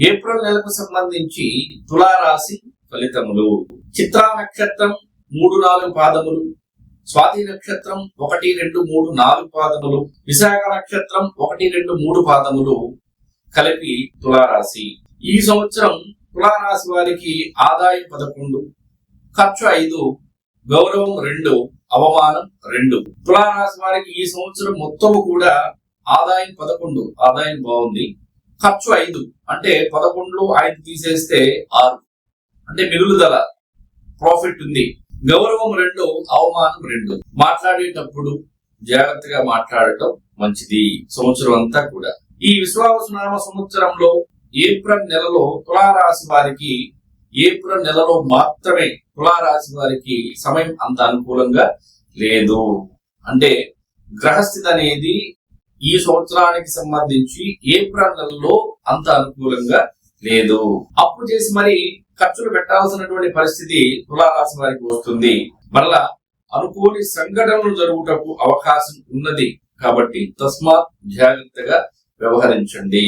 April నెలకు సంబంధించి తులారాశి ఫలితములు. చిత్రా నక్షత్రం 3-4 పాదములు, స్వాతి నక్షత్రం 1-2-3-4 పాదములు, విశాఖ నక్షత్రం 1-2-3 పాదములు కలిపి తులారాశి. ఈ సంవత్సరం తులారాశి వారికి ఆదాయం 11, ఖర్చు 5, గౌరవం 2, అవమానం 2. తులారాశి వారికి ఈ సంవత్సరం మొత్తము కూడా ఆదాయం 11, ఆదాయం బాగుంది. ఖర్చు 5 అంటే 11లో 5 తీసేస్తే 6 అంటే మిగులుదల, ప్రాఫిట్ ఉంది. గౌరవం 2, అవమానం 2. మాట్లాడేటప్పుడు జాగ్రత్తగా మాట్లాడటం మంచిది సంవత్సరం అంతా కూడా. ఈ విశ్వావసునామ సంవత్సరంలో ఏప్రిల్ నెలలో తులారాశి వారికి, ఏప్రిల్ నెలలో మాత్రమే తులారాశి వారికి సమయం అంత అనుకూలంగా లేదు. అంటే గ్రహస్థితి అనేది ఈ సంవత్సరానికి సంబంధించి ఏప్రిల్ నెలలో అంత అనుకూలంగా లేదు. అప్పు చేసి మరి ఖర్చులు పెట్టాల్సినటువంటి పరిస్థితి తులారాశి వారికి వస్తుంది. మరలా అనుకోని సంఘటనలు జరుగుటకు అవకాశం ఉన్నది కాబట్టి తస్మాత్ జాగ్రత్తగా వ్యవహరించండి.